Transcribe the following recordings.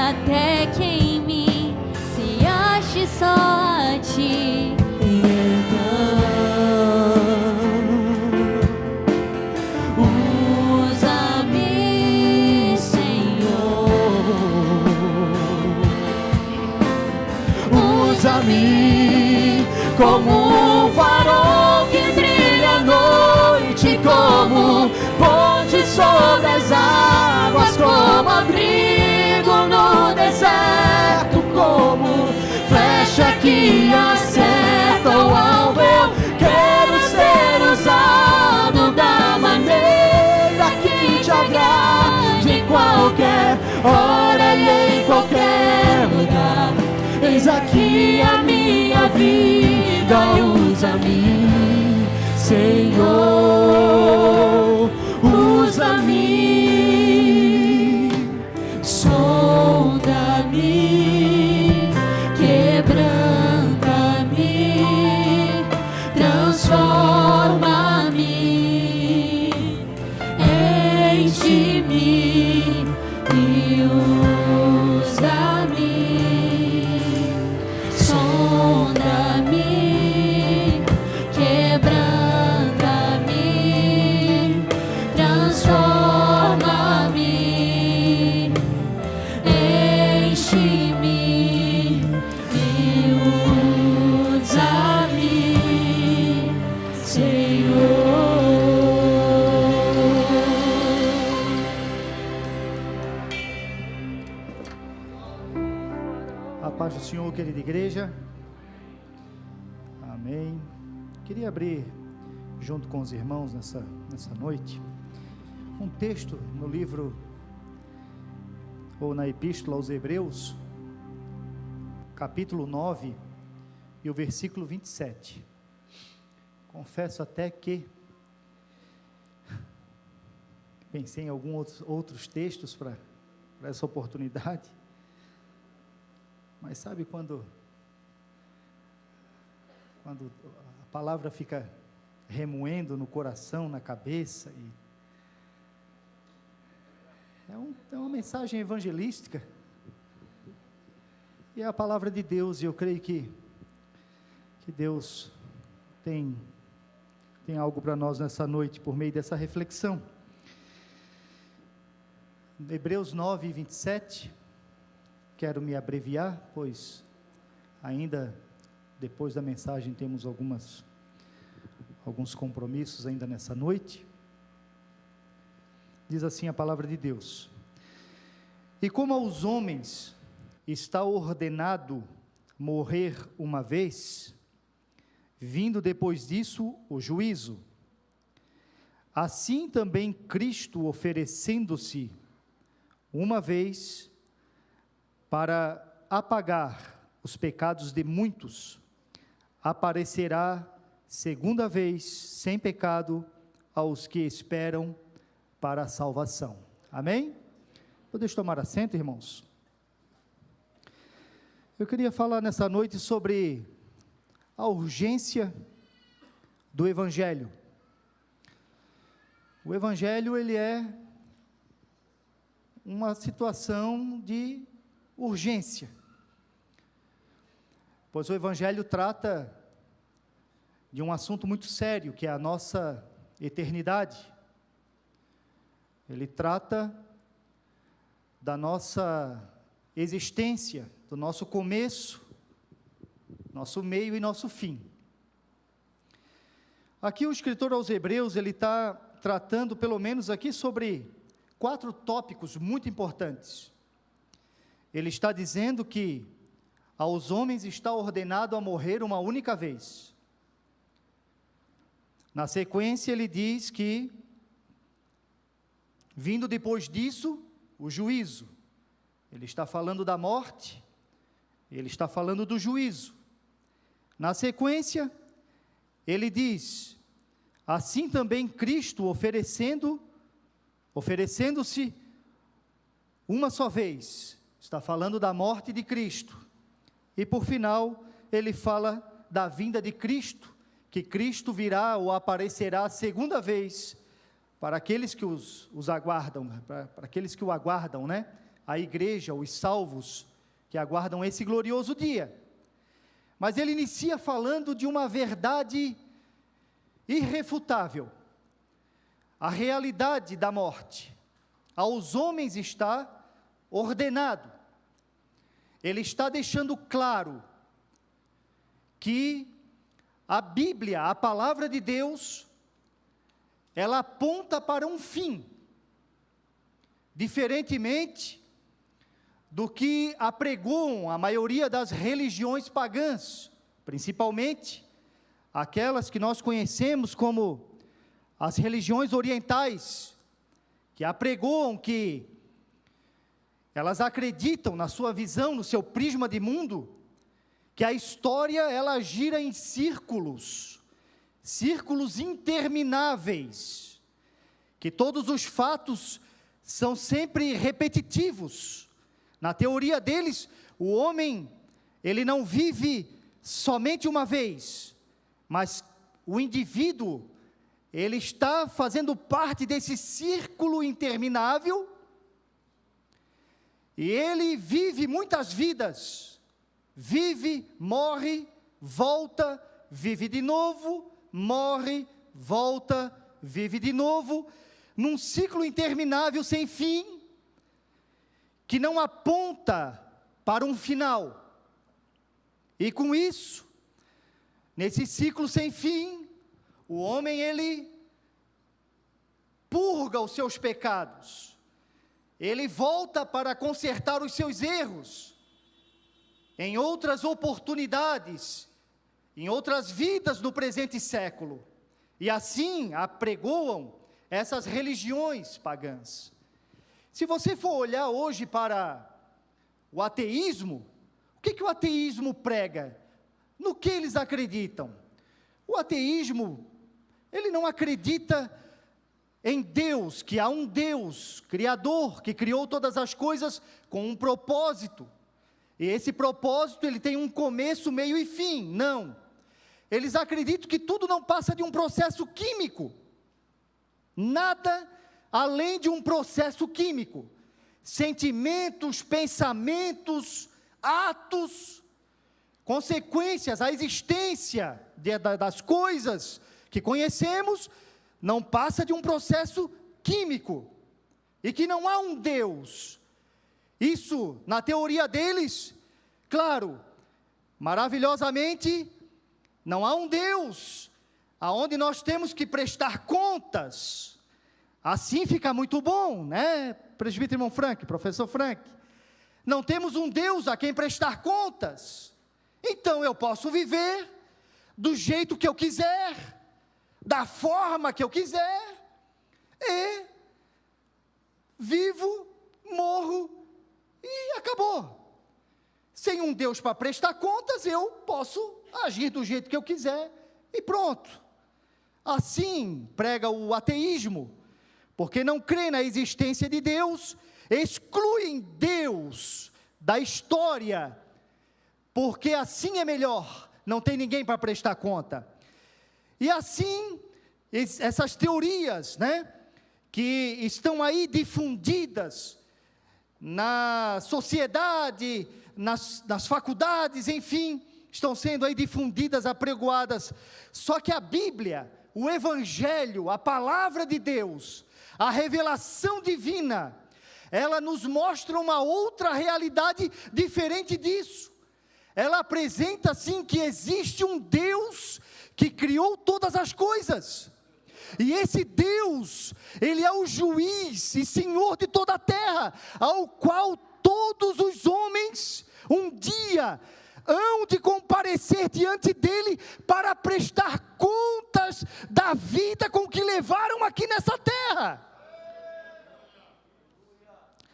até que em mim se ache só a ti. Usa-me, Senhor. Usa-me como um farol que brilha à noite, como ponte sobre as águas, como abrigo no deserto, como flecha que acerta o alvo. Eu quero ser usado da maneira que te agrade, em qualquer hora e em qualquer lugar. Eis aqui a minha vida, usa-me, Senhor, usa-me, sonda-me, quebranta-me, transforma-me, enche-me e usa-me. Sonda-me, quebranta-me, transforma-me, enche-me e usa-me, Senhor. A paz do Senhor, querida igreja. Amém. Queria abrir junto com os irmãos nessa noite um texto no livro ou na epístola aos Hebreus, capítulo 9 e o versículo 27. Confesso até que pensei em alguns outros textos para essa oportunidade, mas sabe quando a palavra fica remoendo no coração, na cabeça, e é uma mensagem evangelística, e é a palavra de Deus, e eu creio que Deus tem algo para nós nessa noite, por meio dessa reflexão. Hebreus 9, 27, quero me abreviar, pois ainda depois da mensagem temos alguns compromissos ainda nessa noite. Diz assim a palavra de Deus: e como aos homens está ordenado morrer uma vez, vindo depois disso o juízo, assim também Cristo, oferecendo-se uma vez para apagar os pecados de muitos, aparecerá segunda vez sem pecado aos que esperam para a salvação. Amém? Podemos tomar assento, irmãos? Eu queria falar nessa noite sobre a urgência do Evangelho. O Evangelho, ele é uma situação de urgência, pois o Evangelho trata de um assunto muito sério, que é a nossa eternidade. Ele trata da nossa existência, do nosso começo, nosso meio e nosso fim. Aqui o escritor aos Hebreus, ele está tratando, pelo menos aqui, sobre 4 tópicos muito importantes. Ele está dizendo que aos homens está ordenado a morrer uma única vez. Na sequência ele diz que, vindo depois disso, o juízo. Ele está falando da morte, ele está falando do juízo. Na sequência, ele diz, assim também Cristo oferecendo-se uma só vez, está falando da morte de Cristo. E por final, ele fala da vinda de Cristo, que Cristo virá ou aparecerá a segunda vez, para aqueles que os aguardam, para aqueles que o aguardam, né? a igreja, os salvos que aguardam esse glorioso dia. Mas ele inicia falando de uma verdade irrefutável: a realidade da morte. Aos homens está ordenado. Ele está deixando claro que a Bíblia, a palavra de Deus, ela aponta para um fim, diferentemente do que apregoam a maioria das religiões pagãs, principalmente aquelas que nós conhecemos como as religiões orientais, que apregoam que elas acreditam na sua visão, no seu prisma de mundo, que a história ela gira em círculos intermináveis, que todos os fatos são sempre repetitivos. Na teoria deles, o homem, ele não vive somente uma vez, mas o indivíduo, ele está fazendo parte desse círculo interminável, e ele vive muitas vidas, vive, morre, volta, vive de novo, morre, volta, vive de novo, num ciclo interminável sem fim, que não aponta para um final. E com isso, nesse ciclo sem fim, o homem ele purga os seus pecados, ele volta para consertar os seus erros, em outras oportunidades, em outras vidas no presente século, e assim apregoam essas religiões pagãs. Se você for olhar hoje para o ateísmo, o que o ateísmo prega? No que eles acreditam? O ateísmo, ele não acredita em Deus, que há um Deus criador, que criou todas as coisas com um propósito, e esse propósito ele tem um começo, meio e fim. Não, eles acreditam que tudo não passa de um processo químico, nada além de um processo químico, sentimentos, pensamentos, atos, consequências, a existência das coisas que conhecemos, não passa de um processo químico, e que não há um Deus. Isso, na teoria deles, claro, maravilhosamente, não há um Deus, aonde nós temos que prestar contas. Assim fica muito bom, né, presbítero irmão Frank, professor Frank? Não temos um Deus a quem prestar contas, então eu posso viver do jeito que eu quiser, da forma que eu quiser, e vivo, morro, e acabou. Sem um Deus para prestar contas, eu posso agir do jeito que eu quiser, e pronto. Assim prega o ateísmo, porque não crê na existência de Deus, excluem Deus da história, porque assim é melhor, não tem ninguém para prestar conta. E assim, essas teorias, né, que estão aí difundidas na sociedade, nas faculdades, enfim, estão sendo aí difundidas, apregoadas. Só que a Bíblia, o Evangelho, a palavra de Deus, a revelação divina, ela nos mostra uma outra realidade diferente disso. Ela apresenta sim que existe um Deus que criou todas as coisas, e esse Deus, Ele é o juiz e Senhor de toda a terra, ao qual todos os homens, um dia, hão de comparecer diante dEle, para prestar contas da vida com que levaram aqui nessa terra.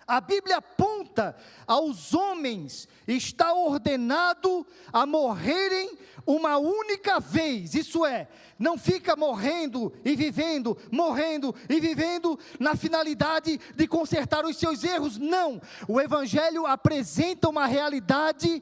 A Bíblia aponta aos homens, está ordenado a morrerem uma única vez, isso é, não fica morrendo e vivendo, na finalidade de consertar os seus erros, não. O Evangelho apresenta uma realidade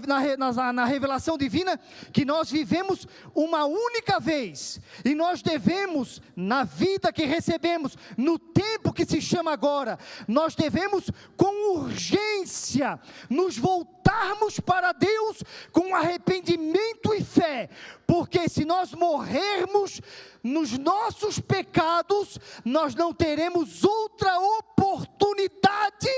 na revelação divina, que nós vivemos uma única vez, e nós devemos, na vida que recebemos, no tempo que se chama agora, nós devemos com urgência nos voltarmos para Deus com arrependimento e fé, porque se nós morrermos nos nossos pecados, nós não teremos outra oportunidade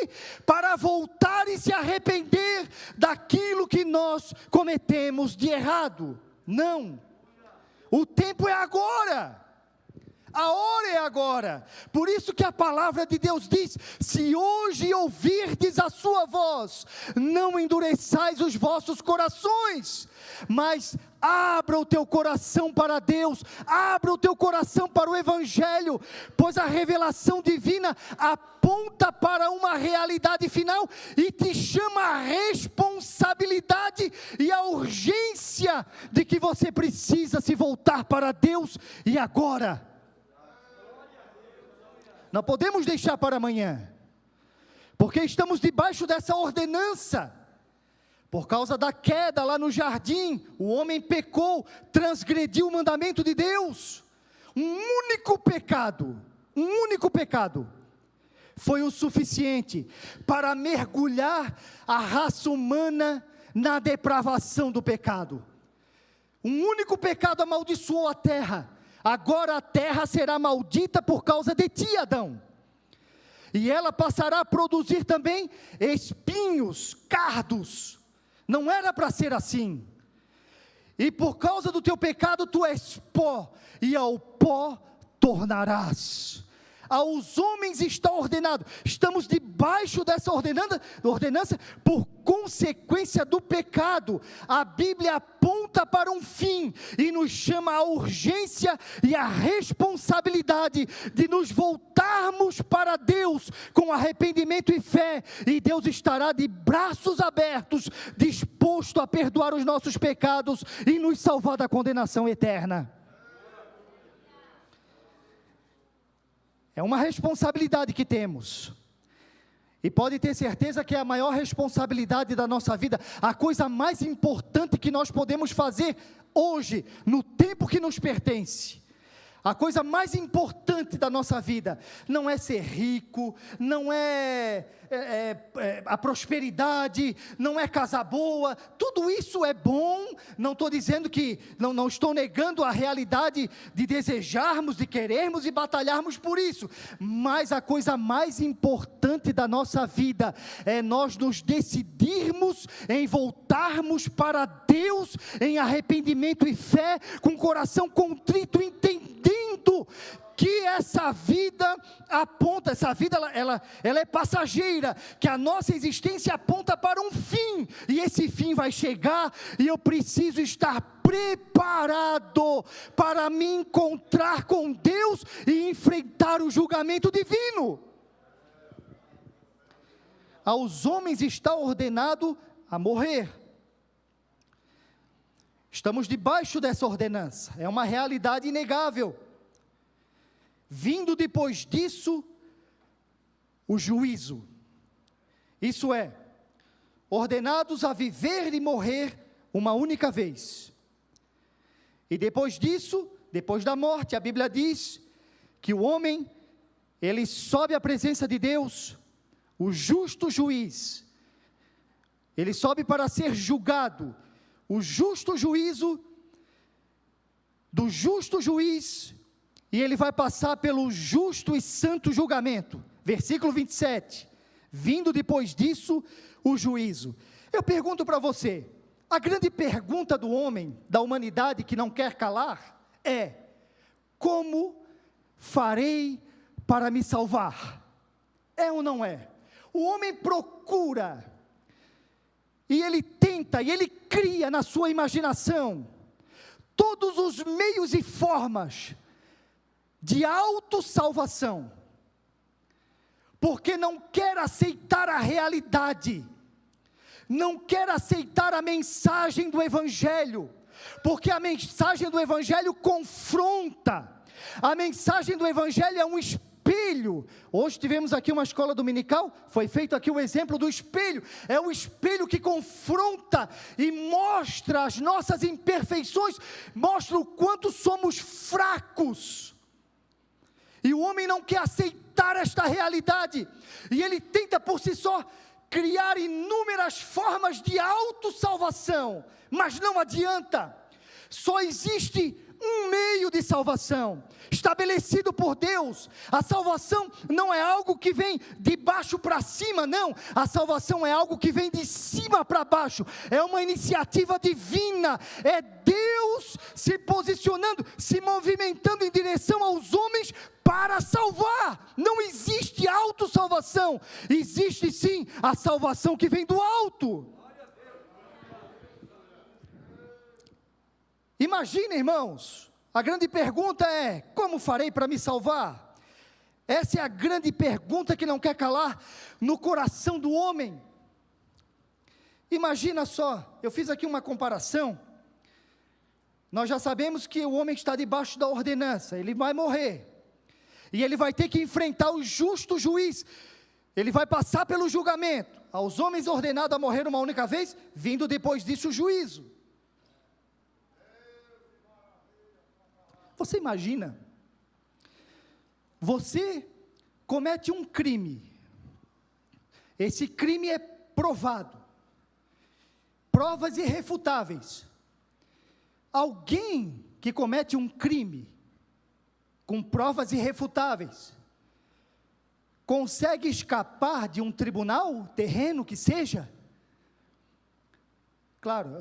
para voltar e se arrepender daquilo que nós cometemos de errado. Não, o tempo é agora, a hora é agora. Por isso que a palavra de Deus diz: se hoje ouvirdes a sua voz, não endureçais os vossos corações, mas abra o teu coração para Deus, abra o teu coração para o Evangelho, pois a revelação divina aponta para uma realidade final e te chama a responsabilidade e a urgência de que você precisa se voltar para Deus e agora. Não podemos deixar para amanhã, porque estamos debaixo dessa ordenança. Por causa da queda lá no jardim, o homem pecou, transgrediu o mandamento de Deus. Um único pecado, foi o suficiente para mergulhar a raça humana na depravação do pecado. Um único pecado amaldiçoou a terra. Agora a terra será maldita por causa de ti, Adão. E ela passará a produzir também espinhos, cardos. Não era para ser assim. E por causa do teu pecado tu és pó, e ao pó tornarás. Aos homens está ordenado. Estamos debaixo dessa ordenança por consequência do pecado. A Bíblia aponta para um fim e nos chama à urgência e à responsabilidade de nos voltarmos para Deus com arrependimento e fé, e Deus estará de braços abertos, disposto a perdoar os nossos pecados e nos salvar da condenação eterna. É uma responsabilidade que temos, e pode ter certeza que é a maior responsabilidade da nossa vida, a coisa mais importante que nós podemos fazer hoje, no tempo que nos pertence. A coisa mais importante da nossa vida não é ser rico, não é a prosperidade, não é casa boa. Tudo isso é bom. Não estou dizendo que, não estou negando a realidade de desejarmos, de querermos e batalharmos por isso, mas a coisa mais importante da nossa vida é nós nos decidirmos em voltarmos para Deus em arrependimento e fé, com o coração contrito, entendendo que essa vida aponta, ela é passageira, que a nossa existência aponta para um fim, e esse fim vai chegar, e eu preciso estar preparado para me encontrar com Deus e enfrentar o julgamento divino. Aos homens está ordenado a morrer. Estamos debaixo dessa ordenança, é uma realidade inegável. Vindo depois disso, o juízo. Isso é, ordenados a viver e morrer uma única vez. E depois disso, depois da morte, a Bíblia diz que o homem, ele sobe à presença de Deus, o justo juiz. Ele sobe para ser julgado. O justo juízo do justo juiz, e ele vai passar pelo justo e santo julgamento. Versículo 27, vindo depois disso, o juízo. Eu pergunto para você, a grande pergunta do homem, da humanidade que não quer calar, é: como farei para me salvar? É ou não é? O homem procura, e ele tenta, e ele cria na sua imaginação, todos os meios e formas de autossalvação, porque não quer aceitar a realidade, não quer aceitar a mensagem do Evangelho, porque a mensagem do Evangelho confronta, a mensagem do Evangelho é um espírito espelho. Hoje tivemos aqui uma escola dominical, foi feito aqui o exemplo do espelho. É o espelho que confronta e mostra as nossas imperfeições, mostra o quanto somos fracos. E o homem não quer aceitar esta realidade, e ele tenta por si só criar inúmeras formas de autossalvação, mas não adianta. Só existe um meio de salvação, estabelecido por Deus. A salvação não é algo que vem de baixo para cima, não. A salvação é algo que vem de cima para baixo. É uma iniciativa divina. É Deus se posicionando, se movimentando em direção aos homens para salvar. Não existe autossalvação. Existe sim a salvação que vem do alto. Imagina, irmãos, a grande pergunta é: como farei para me salvar? Essa é a grande pergunta que não quer calar no coração do homem. Imagina só, eu fiz aqui uma comparação. Nós já sabemos que o homem está debaixo da ordenança, ele vai morrer, e ele vai ter que enfrentar o justo juiz, ele vai passar pelo julgamento. Aos homens ordenados a morrer uma única vez, vindo depois disso o juízo. Você imagina, você comete um crime, esse crime é provado, provas irrefutáveis. Alguém que comete um crime com provas irrefutáveis, consegue escapar de um tribunal terreno que seja? Claro,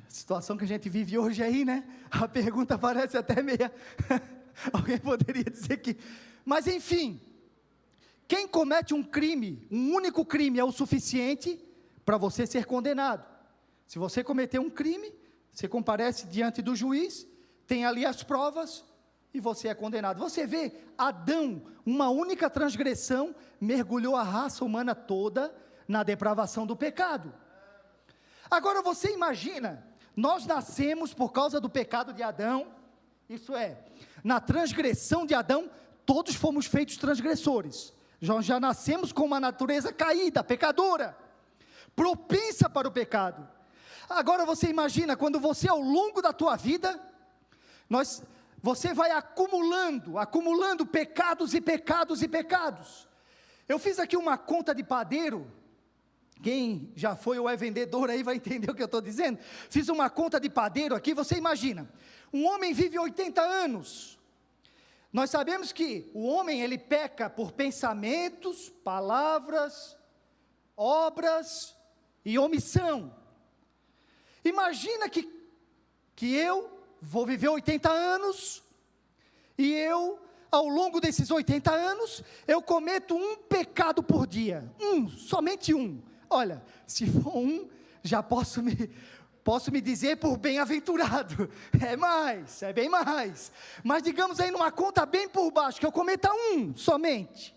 a situação que a gente vive hoje aí, né? A pergunta parece até meia... Alguém poderia dizer que... Mas enfim, quem comete um crime, um único crime é o suficiente para você ser condenado. Se você cometer um crime, você comparece diante do juiz, tem ali as provas e você é condenado. Você vê, Adão, uma única transgressão, mergulhou a raça humana toda na depravação do pecado. Agora você imagina, nós nascemos por causa do pecado de Adão, isso é, na transgressão de Adão, todos fomos feitos transgressores, já nascemos com uma natureza caída, pecadora, propensa para o pecado. Agora você imagina, quando você ao longo da tua vida, você vai acumulando pecados e pecados e pecados. Eu fiz aqui uma conta de padeiro. Quem já foi ou é vendedor aí vai entender o que eu estou dizendo. Fiz uma conta de padeiro aqui. Você imagina, um homem vive 80 anos, nós sabemos que o homem ele peca por pensamentos, palavras, obras e omissão. Imagina que eu vou viver 80 anos, e eu, ao longo desses 80 anos, eu cometo um pecado por dia, somente um. Olha, se for um, já posso me dizer por bem-aventurado, é bem mais, mas digamos aí numa conta bem por baixo, que eu cometa um somente,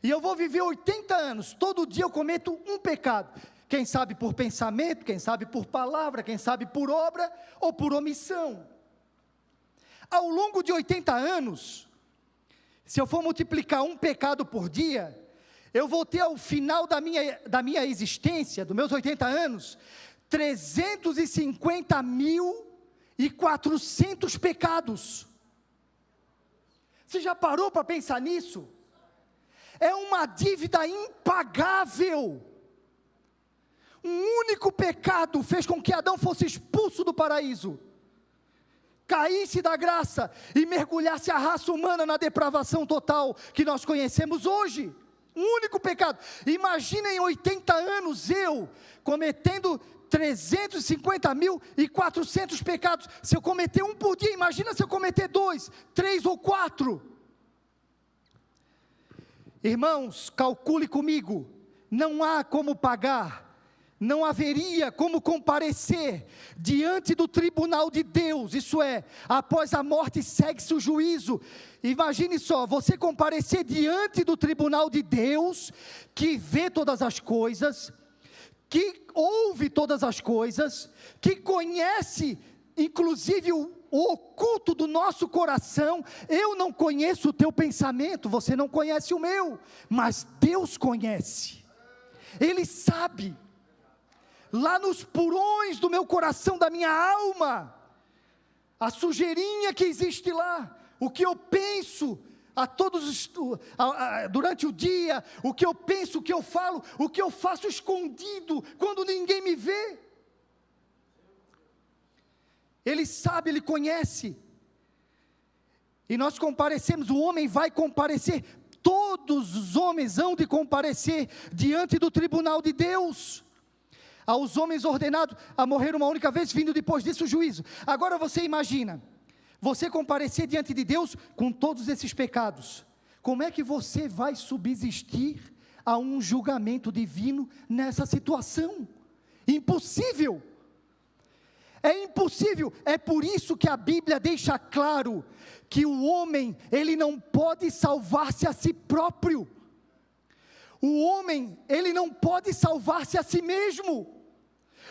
e eu vou viver 80 anos, todo dia eu cometo um pecado, quem sabe por pensamento, quem sabe por palavra, quem sabe por obra, ou por omissão. Ao longo de 80 anos, se eu for multiplicar um pecado por dia, eu vou ter ao final da minha existência, dos meus 80 anos, 350.400 pecados. Você já parou para pensar nisso? É uma dívida impagável. Um único pecado fez com que Adão fosse expulso do paraíso, caísse da graça e mergulhasse a raça humana na depravação total que nós conhecemos hoje. Um único pecado. Imagina em 80 anos eu cometendo 350.400 pecados. Se eu cometer um por dia, imagina se eu cometer 2, 3 ou 4. Irmãos, calcule comigo, não há como pagar, não haveria como comparecer diante do tribunal de Deus, isso é, após a morte segue-se o juízo. Imagine só, você comparecer diante do tribunal de Deus, que vê todas as coisas, que ouve todas as coisas, que conhece inclusive o oculto do nosso coração. Eu não conheço o teu pensamento, você não conhece o meu, mas Deus conhece. Ele sabe, lá nos porões do meu coração, da minha alma, a sujeirinha que existe lá, o que eu penso durante o dia, o que eu penso, o que eu falo, o que eu faço escondido, quando ninguém me vê. Ele sabe, Ele conhece. E nós comparecemos, o homem vai comparecer, todos os homens hão de comparecer diante do tribunal de Deus. Aos homens ordenados a morrer uma única vez, vindo depois disso o juízo. Agora você imagina, você comparecer diante de Deus com todos esses pecados. Como é que você vai subsistir a um julgamento divino nessa situação? Impossível. É impossível. É por isso que a Bíblia deixa claro que o homem, ele não pode salvar-se a si próprio. O homem, ele não pode salvar-se a si mesmo.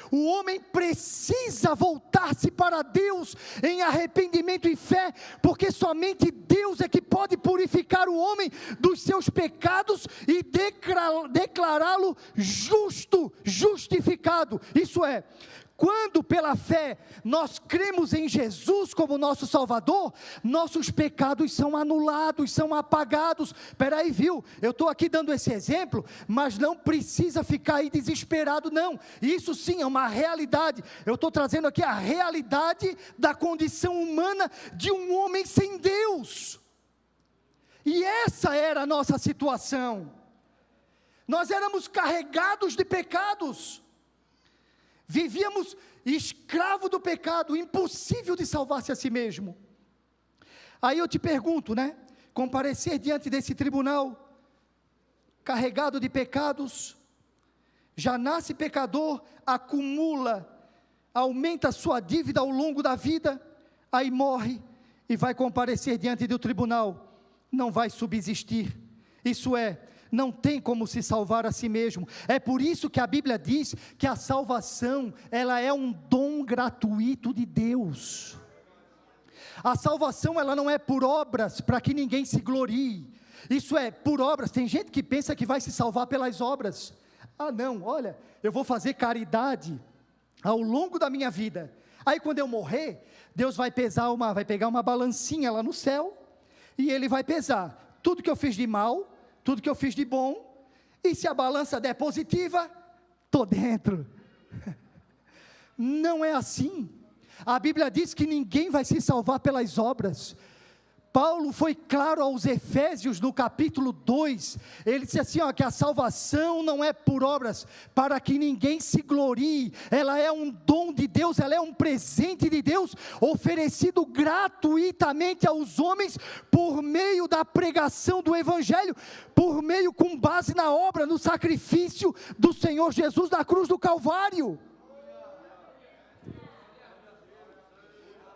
O homem precisa voltar-se para Deus em arrependimento e fé, porque somente Deus é que pode purificar o homem dos seus pecados e declará-lo justo, justificado. Isso é, quando pela fé nós cremos em Jesus como nosso Salvador, nossos pecados são anulados, são apagados. Espera aí, viu? Eu estou aqui dando esse exemplo, mas não precisa ficar aí desesperado, não. Isso sim é uma realidade. Eu estou trazendo aqui a realidade da condição humana de um homem sem Deus. E essa era a nossa situação. Nós éramos carregados de pecados. Vivíamos escravo do pecado, impossível de salvar-se a si mesmo. Aí eu te pergunto, né? Comparecer diante desse tribunal, carregado de pecados, já nasce pecador, acumula, aumenta a sua dívida ao longo da vida, aí morre e vai comparecer diante do tribunal, não vai subsistir. Isso é, não tem como se salvar a si mesmo. É por isso que a Bíblia diz que a salvação, ela é um dom gratuito de Deus. A salvação, ela não é por obras, para que ninguém se glorie. Isso é, por obras. Tem gente que pensa que vai se salvar pelas obras. Ah não, olha, eu vou fazer caridade ao longo da minha vida. Aí quando eu morrer, Deus vai pegar uma balancinha lá no céu, e Ele vai pesar tudo que eu fiz de mal, tudo que eu fiz de bom, e se a balança der positiva, estou dentro. Não é assim. A Bíblia diz que ninguém vai se salvar pelas obras. Paulo foi claro aos Efésios no capítulo 2, ele disse assim, ó, que a salvação não é por obras, para que ninguém se glorie, ela é um dom de Deus, ela é um presente de Deus, oferecido gratuitamente aos homens, por meio da pregação do Evangelho, por meio, com base na obra, no sacrifício do Senhor Jesus na cruz do Calvário.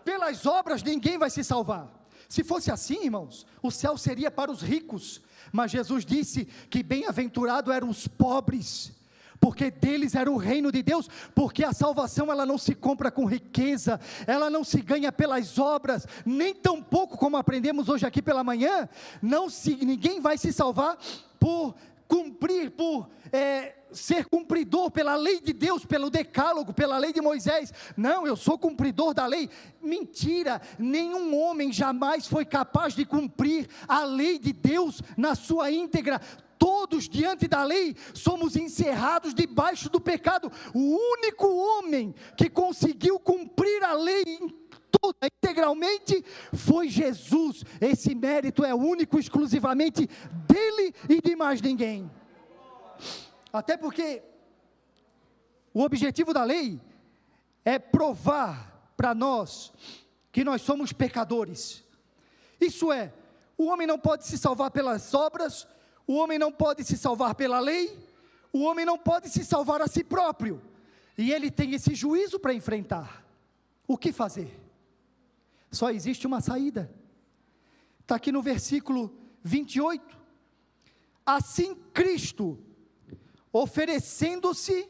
Pelas obras ninguém vai se salvar. Se fosse assim, irmãos, o céu seria para os ricos, mas Jesus disse que bem-aventurado eram os pobres, porque deles era o reino de Deus, porque a salvação ela não se compra com riqueza, ela não se ganha pelas obras, nem tampouco, como aprendemos hoje aqui pela manhã, ninguém vai se salvar por cumprir, ser cumpridor pela lei de Deus, pelo decálogo, pela lei de Moisés. Não, eu sou cumpridor da lei. Mentira, nenhum homem jamais foi capaz de cumprir a lei de Deus na sua íntegra. Todos diante da lei somos encerrados debaixo do pecado. O único homem que conseguiu cumprir a lei toda integralmente foi Jesus. Esse mérito é único, exclusivamente dele e de mais ninguém. Até porque o objetivo da lei é provar para nós que nós somos pecadores. Isso é, o homem não pode se salvar pelas obras, o homem não pode se salvar pela lei, o homem não pode se salvar a si próprio, e ele tem esse juízo para enfrentar. O que fazer? Só existe uma saída. Está aqui no versículo 28. Assim Cristo, oferecendo-se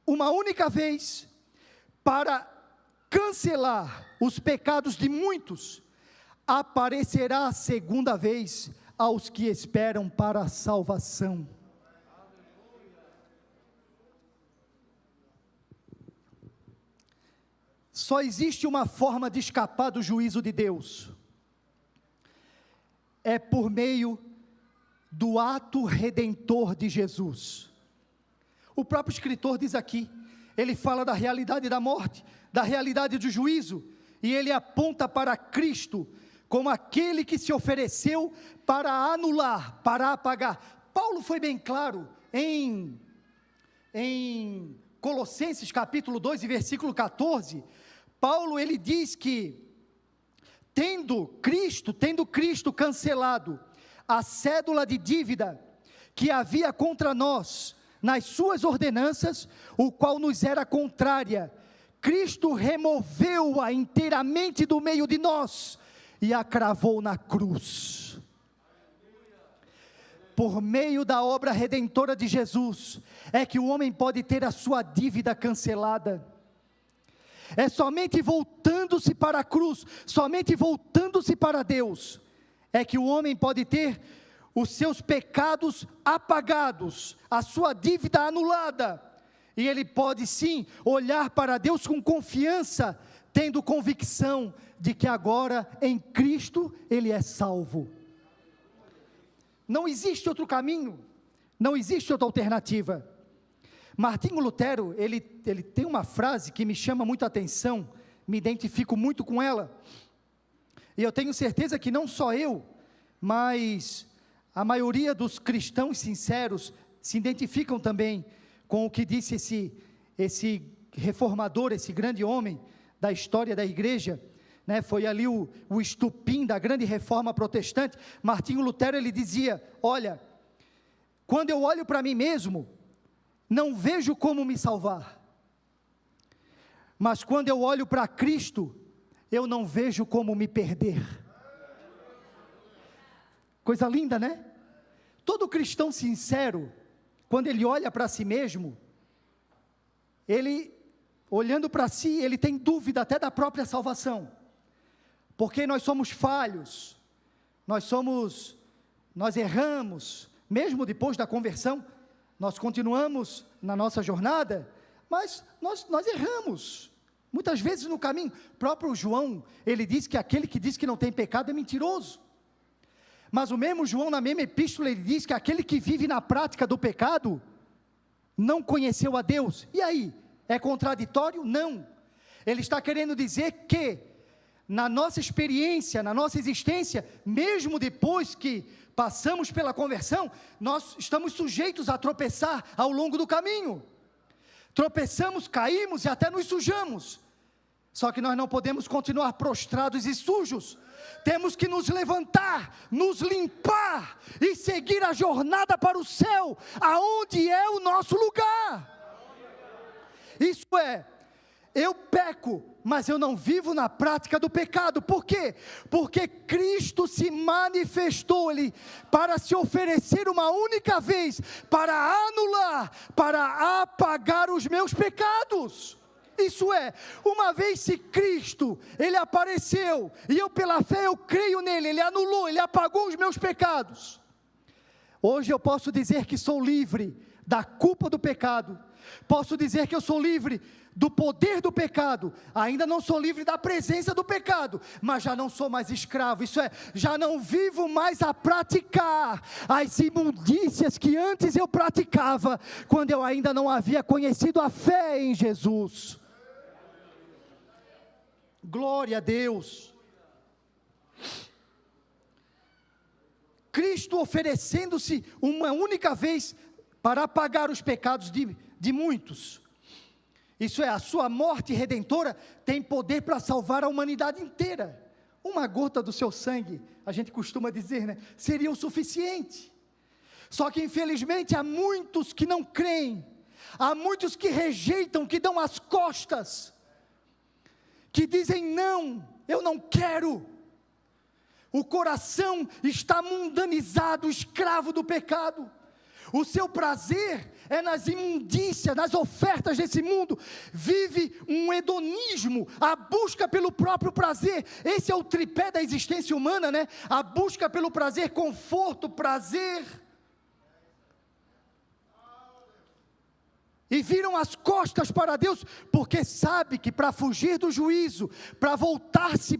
uma única vez para cancelar os pecados de muitos, aparecerá a segunda vez aos que esperam para a salvação. Só existe uma forma de escapar do juízo de Deus, é por meio do ato redentor de Jesus. O próprio escritor diz aqui, ele fala da realidade da morte, da realidade do juízo, e ele aponta para Cristo, como aquele que se ofereceu para anular, para apagar. Paulo foi bem claro, em Colossenses capítulo 2 e versículo 14, Paulo ele diz que, tendo Cristo cancelado a cédula de dívida que havia contra nós, nas suas ordenanças, o qual nos era contrária, Cristo removeu-a inteiramente do meio de nós, e a cravou na cruz. Por meio da obra redentora de Jesus, é que o homem pode ter a sua dívida cancelada. É somente voltando-se para a cruz, somente voltando-se para Deus, é que o homem pode ter os seus pecados apagados, a sua dívida anulada, e ele pode sim olhar para Deus com confiança, tendo convicção de que agora em Cristo ele é salvo. Não existe outro caminho, não existe outra alternativa. Martinho Lutero, ele tem uma frase que me chama muito a atenção, me identifico muito com ela, e eu tenho certeza que não só eu, mas a maioria dos cristãos sinceros se identificam também com o que disse esse reformador, esse grande homem da história da igreja, né? Foi ali o estupim da grande reforma protestante. Martinho Lutero, ele dizia: olha, quando eu olho para mim mesmo, não vejo como me salvar, mas quando eu olho para Cristo, eu não vejo como me perder. Coisa linda, né? Todo cristão sincero, quando ele olha para si mesmo, ele, olhando para si, ele tem dúvida até da própria salvação, porque nós somos falhos, nós erramos, mesmo depois da conversão, nós continuamos na nossa jornada, mas nós erramos, muitas vezes no caminho. O próprio João, ele diz que aquele que diz que não tem pecado é mentiroso, mas o mesmo João, na mesma epístola, ele diz que aquele que vive na prática do pecado, não conheceu a Deus. E aí, é contraditório? Não, ele está querendo dizer que, na nossa experiência, na nossa existência, mesmo depois que passamos pela conversão, nós estamos sujeitos a tropeçar ao longo do caminho, tropeçamos, caímos e até nos sujamos, só que nós não podemos continuar prostrados e sujos, temos que nos levantar, nos limpar, e seguir a jornada para o céu, aonde é o nosso lugar. Isso é, eu peco, mas eu não vivo na prática do pecado. Por quê? Porque Cristo se manifestou ali, para se oferecer uma única vez, para anular, para apagar os meus pecados. Isso é, uma vez se Cristo, ele apareceu, e eu pela fé eu creio nele, ele anulou, ele apagou os meus pecados. Hoje eu posso dizer que sou livre da culpa do pecado, posso dizer que eu sou livre do poder do pecado, ainda não sou livre da presença do pecado, mas já não sou mais escravo, isso é, já não vivo mais a praticar as imundícias que antes eu praticava, quando eu ainda não havia conhecido a fé em Jesus. Glória a Deus. Cristo oferecendo-se uma única vez para apagar os pecados de muitos. Isso é, a sua morte redentora tem poder para salvar a humanidade inteira. Uma gota do seu sangue, a gente costuma dizer, né, seria o suficiente. Só que infelizmente há muitos que não creem, há muitos que rejeitam, que dão as costas, que dizem não, eu não quero. O coração está mundanizado, escravo do pecado. o seu prazer é nas imundícias, nas ofertas desse mundo, vive um hedonismo, a busca pelo próprio prazer. Esse é o tripé da existência humana, né? A busca pelo prazer, conforto, prazer. E viram as costas para Deus, porque sabe que para fugir do juízo, para voltar-se,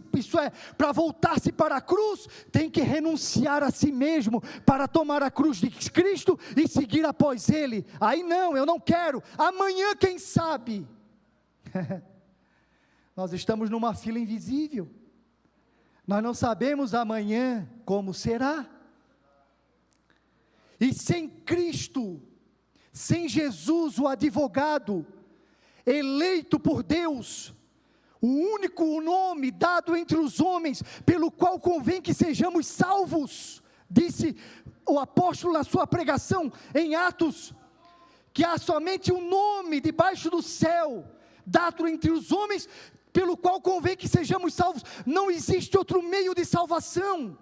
para voltar-se para a cruz, tem que renunciar a si mesmo, para tomar a cruz de Cristo e seguir após Ele. Aí não, eu não quero, amanhã quem sabe. Nós estamos numa fila invisível, nós não sabemos amanhã como será, e sem Cristo, sem Jesus, o advogado, eleito por Deus, o único nome dado entre os homens, pelo qual convém que sejamos salvos, disse o apóstolo na sua pregação, em Atos, que há somente um nome debaixo do céu, dado entre os homens, pelo qual convém que sejamos salvos, não existe outro meio de salvação.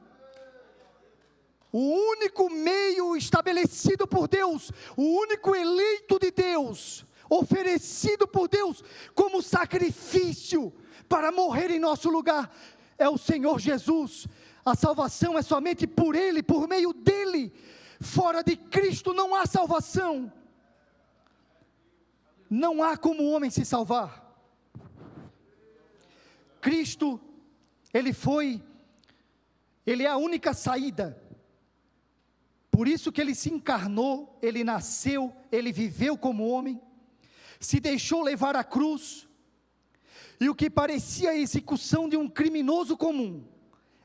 O único meio estabelecido por Deus, o único eleito de Deus, oferecido por Deus como sacrifício para morrer em nosso lugar, é o Senhor Jesus. A salvação é somente por Ele, por meio dEle. Fora de Cristo não há salvação. Não há como o homem se salvar. Cristo, Ele é a única saída. Por isso que Ele se encarnou, Ele nasceu, Ele viveu como homem, se deixou levar à cruz, e o que parecia a execução de um criminoso comum,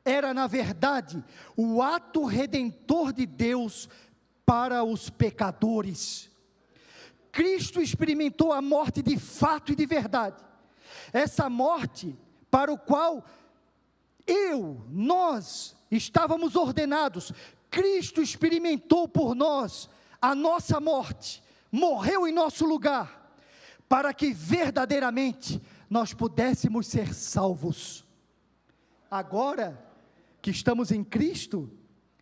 era na verdade, o ato redentor de Deus para os pecadores. Cristo experimentou a morte de fato e de verdade, essa morte para o qual nós estávamos ordenados. Cristo experimentou por nós a nossa morte, morreu em nosso lugar, para que verdadeiramente nós pudéssemos ser salvos. Agora que estamos em Cristo,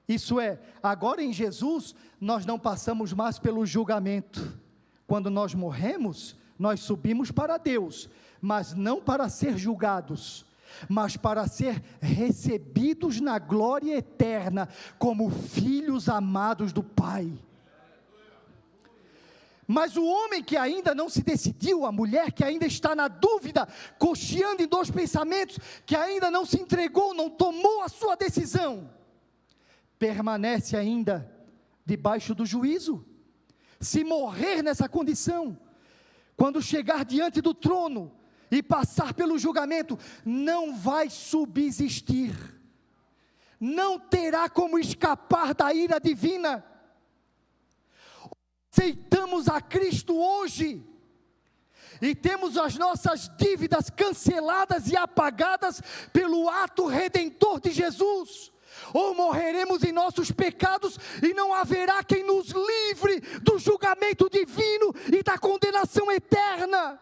isso é, agora em Jesus, nós não passamos mais pelo julgamento. Quando nós morremos, nós subimos para Deus, mas não para ser julgados, mas para ser recebidos na glória eterna, como filhos amados do Pai. Mas o homem que ainda não se decidiu, a mulher que ainda está na dúvida, cocheando em dois pensamentos, que ainda não se entregou, não tomou a sua decisão, permanece ainda debaixo do juízo. Se morrer nessa condição, quando chegar diante do trono e passar pelo julgamento, não vai subsistir, não terá como escapar da ira divina. Aceitamos a Cristo hoje, e temos as nossas dívidas canceladas e apagadas pelo ato redentor de Jesus, ou morreremos em nossos pecados, e não haverá quem nos livre do julgamento divino e da condenação eterna.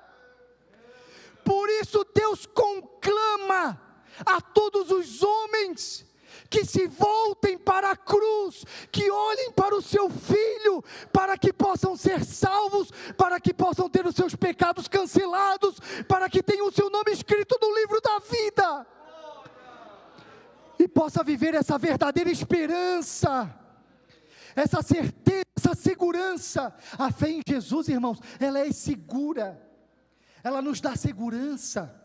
Por isso Deus conclama a todos os homens que se voltem para a cruz, que olhem para o seu Filho, para que possam ser salvos, para que possam ter os seus pecados cancelados, para que tenham o seu nome escrito no livro da vida, e possa viver essa verdadeira esperança, essa certeza, essa segurança. A fé em Jesus, irmãos, ela é segura, ela nos dá segurança.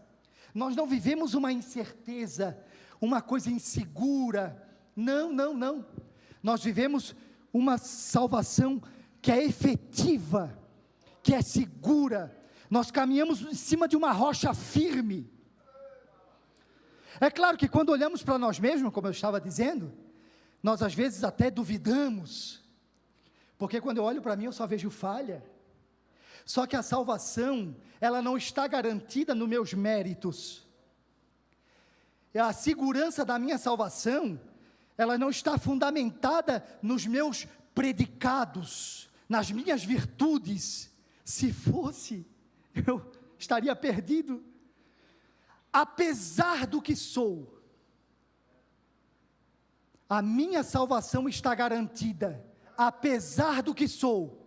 Nós não vivemos uma incerteza, uma coisa insegura, não, nós vivemos uma salvação que é efetiva, que é segura, nós caminhamos em cima de uma rocha firme. É claro que quando olhamos para nós mesmos, como eu estava dizendo, nós às vezes até duvidamos, porque quando eu olho para mim eu só vejo falha. Só que a salvação, ela não está garantida nos meus méritos. A segurança da minha salvação, ela não está fundamentada nos meus predicados, nas minhas virtudes. Se fosse, eu estaria perdido. Apesar do que sou, a minha salvação está garantida, apesar do que sou,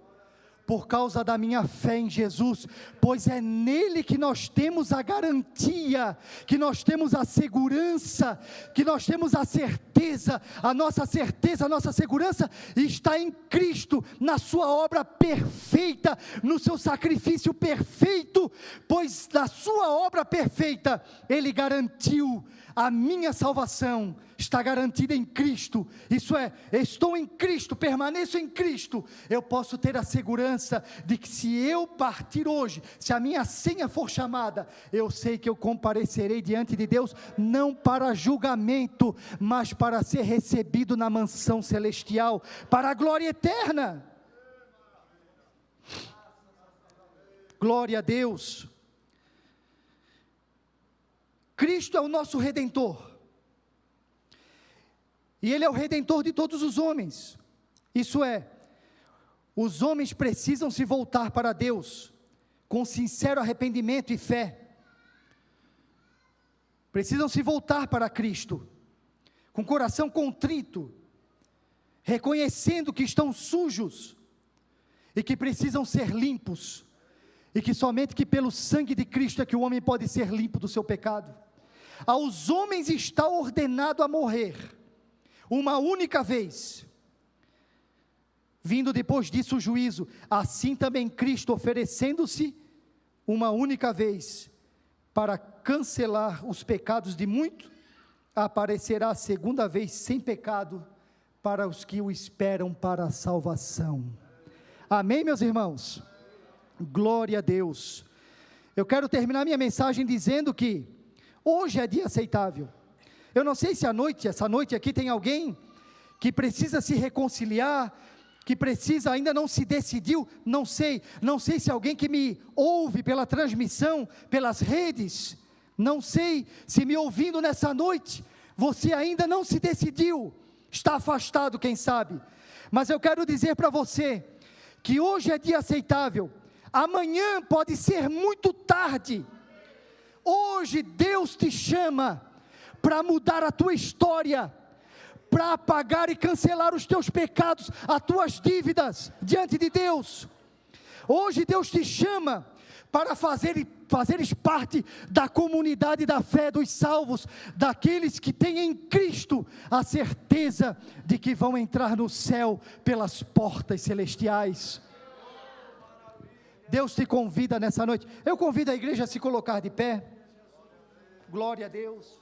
por causa da minha fé em Jesus, pois é nele que nós temos a garantia, que nós temos a segurança, que nós temos a certeza, a nossa segurança está em Cristo, na sua obra perfeita, no seu sacrifício perfeito, pois na sua obra perfeita, Ele garantiu a minha salvação, está garantida em Cristo, isso é, estou em Cristo, permaneço em Cristo, eu posso ter a segurança de que se eu partir hoje, se a minha senha for chamada, eu sei que eu comparecerei diante de Deus, não para julgamento, mas para ser recebido na mansão celestial, para a glória eterna. Glória a Deus. Cristo é o nosso Redentor, e Ele é o Redentor de todos os homens, isso é, os homens precisam se voltar para Deus, com sincero arrependimento e fé, precisam se voltar para Cristo, com coração contrito, reconhecendo que estão sujos, e que precisam ser limpos, e que somente que pelo sangue de Cristo é que o homem pode ser limpo do seu pecado. Aos homens está ordenado a morrer, uma única vez, vindo depois disso o juízo, assim também Cristo oferecendo-se uma única vez, para cancelar os pecados de muitos, aparecerá a segunda vez sem pecado, para os que o esperam para a salvação. Amém, meus irmãos? Glória a Deus. Eu quero terminar minha mensagem dizendo que hoje é dia aceitável. Eu não sei se essa noite aqui tem alguém que precisa se reconciliar, que precisa, ainda não se decidiu, não sei se alguém que me ouve pela transmissão, pelas redes, não sei se me ouvindo nessa noite, você ainda não se decidiu, está afastado quem sabe, mas eu quero dizer para você, que hoje é dia aceitável, amanhã pode ser muito tarde. Hoje Deus te chama para mudar a tua história, para apagar e cancelar os teus pecados, as tuas dívidas diante de Deus. Hoje Deus te chama para fazeres parte da comunidade da fé dos salvos, daqueles que têm em Cristo a certeza de que vão entrar no céu pelas portas celestiais. Deus te convida nessa noite. Eu convido a igreja a se colocar de pé. Glória a Deus.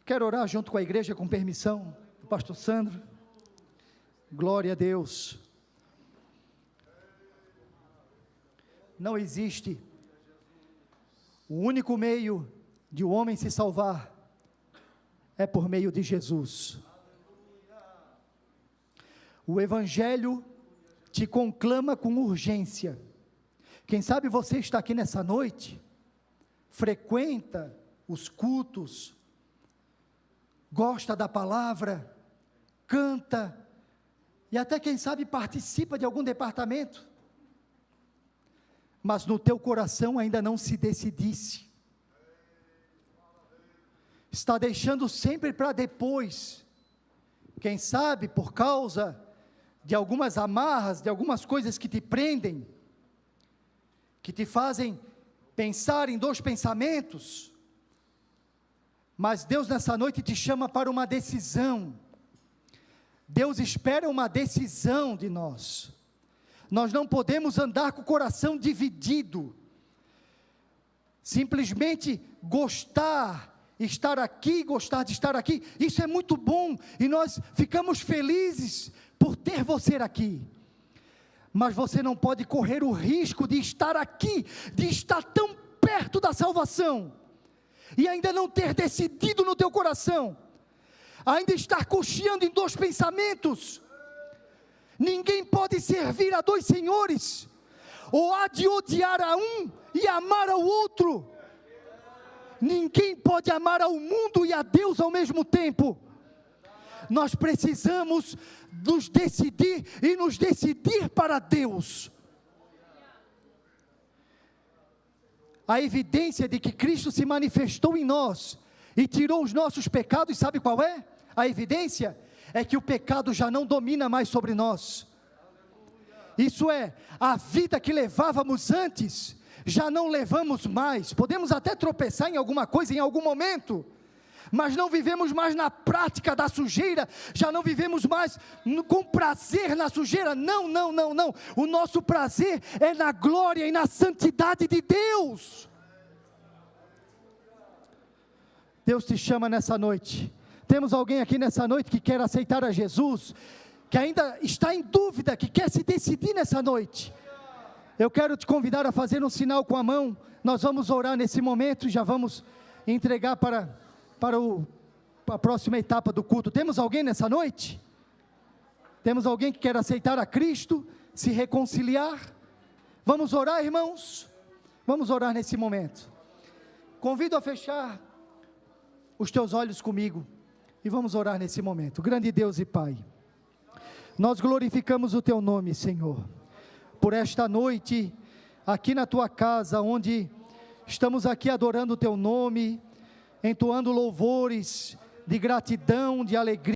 Quero orar junto com a igreja, com permissão do pastor Sandro. Glória a Deus. Não existe o único meio de o homem se salvar é por meio de Jesus. O Evangelho te conclama com urgência. Quem sabe você está aqui nessa noite, frequenta os cultos, gosta da palavra, canta, e até quem sabe participa de algum departamento, mas no teu coração ainda não se decidisse, está deixando sempre para depois, quem sabe por causa de algumas amarras, de algumas coisas que te prendem, que te fazem pensar em dois pensamentos, mas Deus nessa noite te chama para uma decisão. Deus espera uma decisão de nós. Nós não podemos andar com o coração dividido, simplesmente gostar de estar aqui, isso é muito bom, e nós ficamos felizes por ter você aqui, mas você não pode correr o risco de estar aqui, de estar tão perto da salvação, e ainda não ter decidido no teu coração, ainda estar cocheando em dois pensamentos. Ninguém pode servir a dois senhores, ou há de odiar a um e amar ao outro. Ninguém pode amar ao mundo e a Deus ao mesmo tempo. Nós precisamos nos decidir para Deus. A evidência de que Cristo se manifestou em nós e tirou os nossos pecados, sabe qual é? A evidência é que o pecado já não domina mais sobre nós. Isso é, a vida que levávamos antes, já não levamos mais. Podemos até tropeçar em alguma coisa em algum momento, mas não vivemos mais na prática da sujeira, já não vivemos mais com prazer na sujeira. Não. O nosso prazer é na glória e na santidade de Deus. Deus te chama nessa noite. Temos alguém aqui nessa noite que quer aceitar a Jesus, que ainda está em dúvida, que quer se decidir nessa noite. Eu quero te convidar a fazer um sinal com a mão. Nós vamos orar nesse momento e já vamos entregar para a próxima etapa do culto. Temos alguém nessa noite? Temos alguém que quer aceitar a Cristo, se reconciliar? Vamos orar, irmãos? Vamos orar nesse momento. Convido a fechar os teus olhos comigo e vamos orar nesse momento. Grande Deus e Pai, nós glorificamos o teu nome, Senhor, por esta noite aqui na tua casa, onde estamos aqui adorando o teu nome, entoando louvores de gratidão, de alegria.